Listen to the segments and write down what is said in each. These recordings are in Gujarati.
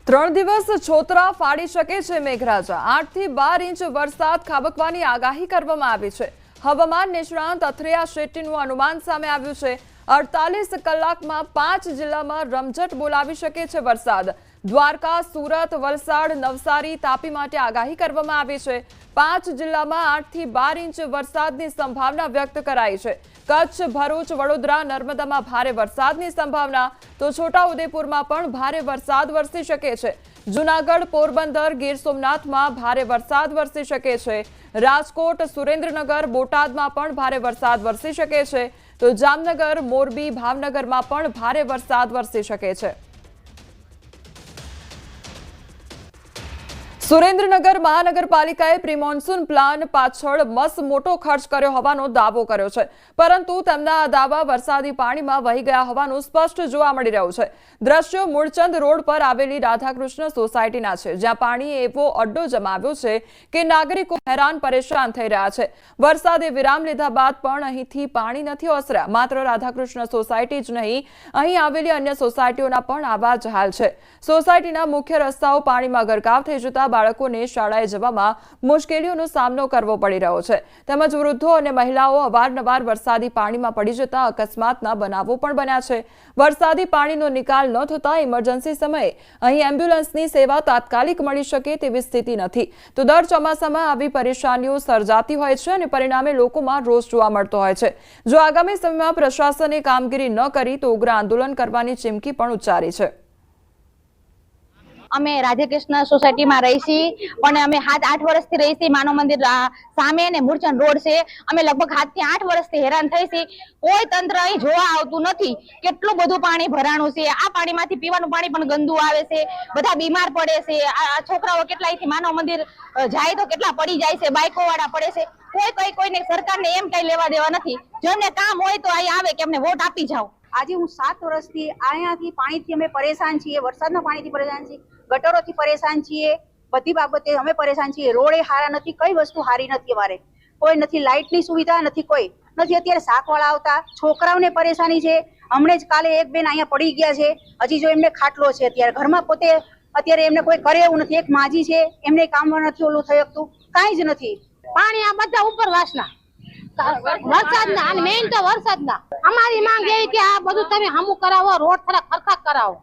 3 દિવસ છોતરા ફાડી શકે છે મેઘરાજા 8 થી 12 ઇંચ વરસાદ ખાબકવાની આગાહી કરવામાં આવી છે। હવામાન નિષ્ણાંત અથરેયા શેટ્ટીનું અનુમાન સામે આવ્યું છે। 48 કલાકમાં 5 જિલ્લામાં રમઝટ બોલાવી શકે છે વરસાદ। દ્વારકા, સુરત, વલસાડ, નવસારી, તાપી માટે આગાહી કરવામાં આવી છે। 5 જિલ્લામાં 8 થી 12 ઇંચ વરસાદની સંભાવના વ્યક્ત કરાઈ છે। કચ્છ, ભરૂચ, વડોદરા, નર્મદામાં ભારે વરસાદની સંભાવના તો છોટાઉદેપુરમાં પણ ભારે વરસાદ વરસી શકે છે। જૂનાગઢ, પોરબંદર, ગીર સોમનાથમાં ભારે વરસાદ વરસી શકે છે। રાજકોટ, સુરેન્દ્રનગર, બોટાદમાં પણ ભારે વરસાદ વરસી શકે છે તો જામનગર, મોરબી, ભાવનગરમાં પણ ભારે વરસાદ વરસી શકે છે। સુરેન્દ્રનગર મહાનગરપાલિકાએ પ્રી મોન્સૂન પ્લાન પાછળ મોટો ખર્ચ કર્યો હોવાનો દાવો કર્યો છે, પરંતુ તેમના આ દાવા વરસાદી પાણીમાં વહી ગયા હોવાનું સ્પષ્ટ જોવા મળી રહ્યું છે। દ્રશ્યો મૂળચંદ રોડ પર આવેલી રાધાકૃષ્ણ સોસાયટીના છે, જ્યાં પાણીએ એવો અડ્ડો જમાવ્યો છે કે નાગરિકો હેરાન પરેશાન થઈ રહ્યા છે। વરસાદે વિરામ લીધા બાદ પણ અહીંથી પાણી નથી ઓસર્યા। માત્ર રાધાકૃષ્ણ સોસાયટી જ નહીં, અહીં આવેલી અન્ય સોસાયટીઓના પણ આવા જ હાલ છે। સોસાયટીના મુખ્ય રસ્તાઓ પાણીમાં ગરકાવ થઈ જતા બાળકોને શાળાએ જવામાં મુશ્કેલીઓનો સામનો કરવો પડી રહ્યો છે, તેમજ વૃદ્ધો અને મહિલાઓ અવારનવાર વરસાદી પાણીમાં પડી જતા અકસ્માતના બનાવો પણ બન્યા છે। વરસાદી પાણીનો નિકાલ ન થતા ઇમરજન્સી સમયે અહીં એમ્બ્યુલન્સની સેવા તાત્કાલિક મળી શકે તેવી સ્થિતિ નથી, તો દર ચોમાસામાં આવી પરેશાનીઓ સર્જાતી હોય છે અને પરિણામે લોકોમાં રોષ જોવા મળતો હોય છે। જો આગામી સમયમાં પ્રશાસને કામગીરી ન કરી તો ઉગ્ર આંદોલન કરવાની ચીમકી પણ ઉચ્ચારી છે। અમે રાધાકૃષ્ણ સોસાયટીમાં રહી છીએ, પણ અમે 7-8 વર્ષથી રહી છીએ। માનવ મંદિર સામે ને મૂળચંદ રોડ છે। અમે લગભગ 7 થી 8 વર્ષથી હેરાન થઈ છીએ। કોઈ તંત્ર અહીં જોવા આવતું નથી। કેટલું બધું પાણી ભરાણું છે। આ પાણીમાંથી પીવાનું પાણી પણ ગંદુ આવે છે। બધા બીમાર પડે છે। આ છોકરાઓ કેટલા અહીંથી માનવ મંદિર જાય તો કેટલા પડી જાય છે, બાઈકો વાળા પડે છે। કોઈને સરકારને એમ કઈ લેવા દેવા નથી। જેમને કામ હોય તો અહીં આવે કે અમને વોટ આપી જાઓ। આજે હું 7 વર્ષથી અહીંયાથી પાણીથી અમે પરેશાન છીએ, વરસાદના પાણીથી પરેશાન છીએ, ગટરોથી પરેશાન છીએ, બધી બાબતે અમે પરેશાન છીએ। રોડે હારા નથી, કઈ વસ્તુ હારી નથી। અમારે કોઈ નથી, લાઇટની સુવિધા નથી, કોઈ નથી। અત્યારે શાકવાળા આવતા છોકરાઓને પરેશાની છે। હમણે જ કાલે એક બેન અહીંયા પડી ગયા છે, હજી જો એમને ખાટલો છે અત્યારે ઘરમાં, પોતે અત્યારે એમને કોઈ કરે એવું નથી। એક માજી છે, એમને કામ નથી ઓલું થઈ શકતું, કાંઈ જ નથી। પાણી આ બધા ઉપરવાસના વરસાદના, અને મેઇન તો વરસાદના। અમારી માંગ એવી કે આ બધું તમે હમું કરાવો, રોડ થોડા ખરખા કરાવો।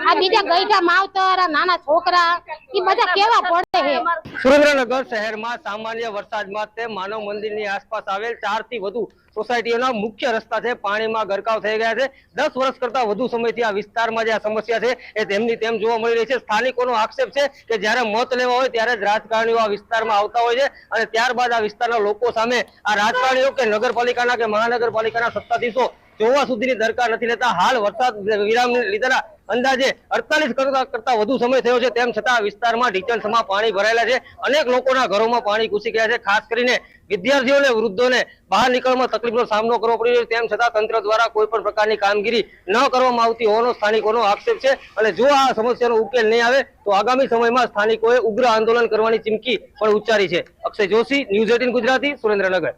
આ બીજા ગઈઢા માવતર, નાના છોકરા એ બધા કેવા પડે છે। સુરેન્દ્રનગર શહેરમાં સામાન્ય વરસાદમાં તે માનવ મંદિરની આસપાસ આવેલ 4 થી વધુ સોસાયટીઓના મુખ્ય રસ્તા છે પાણીમાં ગરકાવ થઈ ગયા છે। 10 વર્ષ કરતા વધુ સમયથી આ વિસ્તારમાં જે આ સમસ્યા છે એ તેમની તેમ જોવા મળી રહી છે। સ્થાનિકોનો આક્ષેપ છે કે જ્યારે મત લેવા હોય ત્યારે જ રાજકારણીઓ આ વિસ્તારમાં આવતા હોય છે અને ત્યારબાદ આ વિસ્તારના લોકો સામે આ રાજકારણીઓ કે નગરપાલિકાના કે મહાનગરપાલિકાના સત્તાધીશો જોવા સુધીની દરકાર નથી લેતા। હાલ વરસાદ વિરામ લીધેલા અંદાજે 48 કરતા વધુ સમય થયો છે, તેમ છતાં વિસ્તારમાં ઢીચણસમાં પાણી ભરાયેલા છે। અનેક લોકોના ઘરોમાં પાણી ઘૂસી ગયા છે। ખાસ કરીને વિદ્યાર્થીઓને, વૃદ્ધોને બહાર નીકળવામાં તકલીફનો સામનો કરવો પડી રહ્યો છે। તેમ છતાં તંત્ર દ્વારા કોઈ પણ પ્રકારની કામગીરી ન કરવામાં આવતી હોવાનો સ્થાનિકોનો આક્ષેપ છે અને જો આ સમસ્યાનો ઉકેલ નહીં આવે તો આગામી સમયમાં સ્થાનિકોએ ઉગ્ર આંદોલન કરવાની ચીમકી પણ ઉચ્ચારી છે। અક્ષય જોશી, ન્યૂઝ 18 ગુજરાતી, સુરેન્દ્રનગર।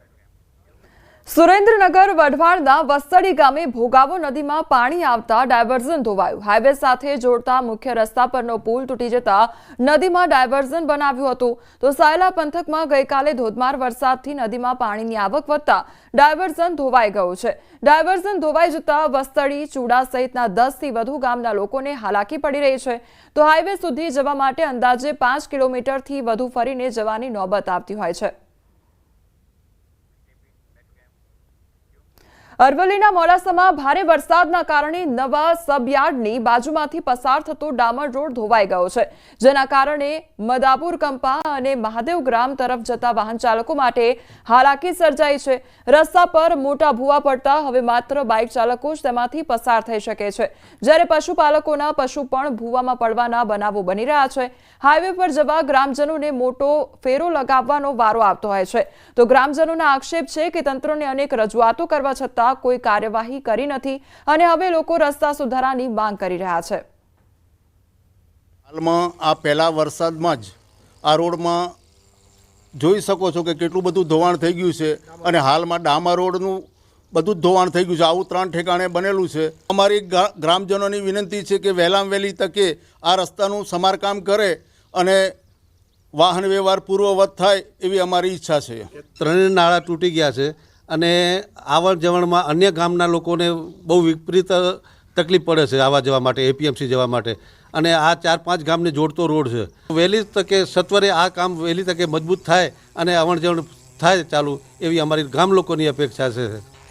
સુરેન્દ્રનગર વઢવાણના વસ્તડી ગામે ભોગાવો નદીમાં પાણી આવતા ડાયવર્ઝન ધોવાયું। હાઈવે સાથે જોડતા મુખ્ય રસ્તા પરનો પુલ તૂટી જતા નદીમાં ડાયવર્ઝન બનાવ્યું હતું, તો સાયલા પંથકમાં ગઈકાલે ધોધમાર વરસાદથી નદીમાં પાણીની આવક વધતા ડાયવર્ઝન ધોવાઈ ગયું છે। ડાયવર્ઝન ધોવાઈ જતા વસ્તડી, ચૂડા સહિતના 10 થી વધુ ગામના લોકોને હાલાકી પડી રહી છે, તો હાઈવે સુધી જવા માટે અંદાજે 5 કિલોમીટરથી વધુ ફરીને જવાની નોબત આવતી હોય છે। અરવલ્લીના મોડાસામાં ભારે વરસાદના કારણે નવા સબયાર્ડની બાજુમાંથી પસાર થતો ડામર રોડ ધોવાઈ ગયો છે, જેના કારણે મદાપુર, કંપા અને મહાદેવ ગ્રામ તરફ જતા વાહન ચાલકો માટે હાલાકી સર્જાઈ છે। રસ્તા પર મોટા ભૂવા પડતા હવે માત્ર બાઇક ચાલકો જ તેમાંથી પસાર થઈ શકે છે, જ્યારે પશુપાલકોના પશુ પણ ભૂવામાં પડવાના બનાવો બની રહ્યા છે। હાઈવે પર જવા ગ્રામજનોને મોટો ફેરો લગાવવાનો વારો આવતો હોય છે, તો ગ્રામજનોના આક્ષેપ છે કે તંત્રને અનેક રજૂઆતો કરવા છતાં કોઈ કાર્યવાહી કરી નથી અને હવે લોકો રસ્તા સુધારાની માંગ કરી રહ્યા છે। હાલમાં આ પહેલા વરસાદમાં જ આ રોડમાં જોઈ શકો છો કે કેટલું બધું ધોવાણ થઈ ગયું છે અને હાલમાં ડામર રોડનું બધું જ ધોવાણ થઈ ગયું છે. આવું 3 ઠેકાણે બનેલું છે. અમારી ગ્રામજનોની વિનંતી છે કે વહેલામાં વહેલી તકે આ રસ્તાનું સમારકામ કરે અને વાહન વ્યવહાર પૂર્વવત થાય એવી અમારી ઈચ્છા છે. ત્રણેય નાળા તૂટી ગયા છે અને આવન જવણમાં અન્ય ગામના લોકોને બહુ વિપરીત તકલીફ પડે છે આવવા જવા માટે, એપીએમસી જવા માટે. અને આ 4-5 ગામને જોડતો રોડ છે. વહેલી તકે સત્વરે આ કામ વહેલી તકે મજબૂત થાય અને આવન જવણ થાય ચાલુ એવી અમારી ગામ લોકોની અપેક્ષા છે.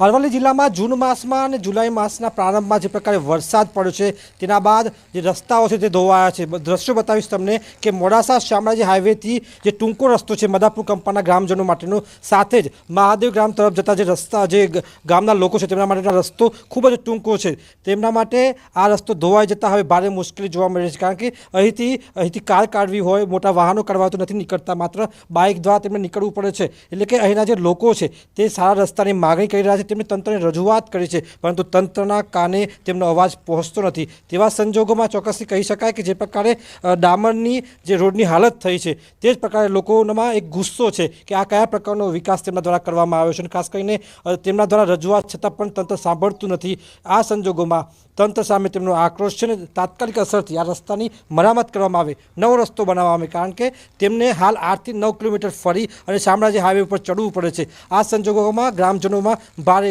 અરવલ્લી જિલ્લામાં જૂન માસમાં અને જુલાઈ માસના પ્રારંભમાં જે પ્રકારે વરસાદ પડ્યો છે તેના બાદ જે રસ્તાઓ છે તે ધોવાયા છે. દ્રશ્યો બતાવીશ તમને કે મોડાસા શામળાજી હાઈવેથી જે ટૂંકો રસ્તો છે મદાપુર કંપાના ગ્રામજનો માટેનો, સાથે જ મહાદેવ ગ્રામ તરફ જતા જે રસ્તા જે ગામના લોકો છે તેમના માટેનો રસ્તો ખૂબ જ ટૂંકો છે. તેમના માટે આ રસ્તો ધોવાઈ જતાં હવે ભારે મુશ્કેલી જોવા મળી છે, કારણ કે અહીંથી કાર કાઢવી હોય, મોટા વાહનો કાઢવા તો નથી નીકળતા, માત્ર બાઇક દ્વારા તેમને નીકળવું પડે છે. એટલે કે અહીંના જે લોકો છે તે સારા રસ્તાની માગણી કરી રહ્યા છે. તેમણે તંત્રને રજૂઆત કરી છે, પરંતુ તંત્રના કાને તેમનો અવાજ પહોંચતો નથી. તેવા સંજોગોમાં ચોક્કસથી કહી શકાય કે જે પ્રકારે ડામરની જે રોડની હાલત થઈ છે તે જ પ્રકારે લોકોમાં એક ગુસ્સો છે કે આ કયા પ્રકારનો વિકાસ તેમના દ્વારા કરવામાં આવ્યો છે. અને ખાસ કરીને તેમના દ્વારા રજૂઆત છતાં પણ તંત્ર સાંભળતું નથી. આ સંજોગોમાં તંત્ર સામે તેમનો આક્રોશ છે ને તાત્કાલિક અસરથી આ રસ્તાની મરામત કરવામાં આવે, નવો રસ્તો બનાવવામાં આવે, કારણ કે તેમને હાલ 8 થી 9 કિલોમીટર ફરી અને શામળાજી હાઈવે ઉપર ચડવું પડે છે. આ સંજોગોમાં ગ્રામજનોમાં ભારે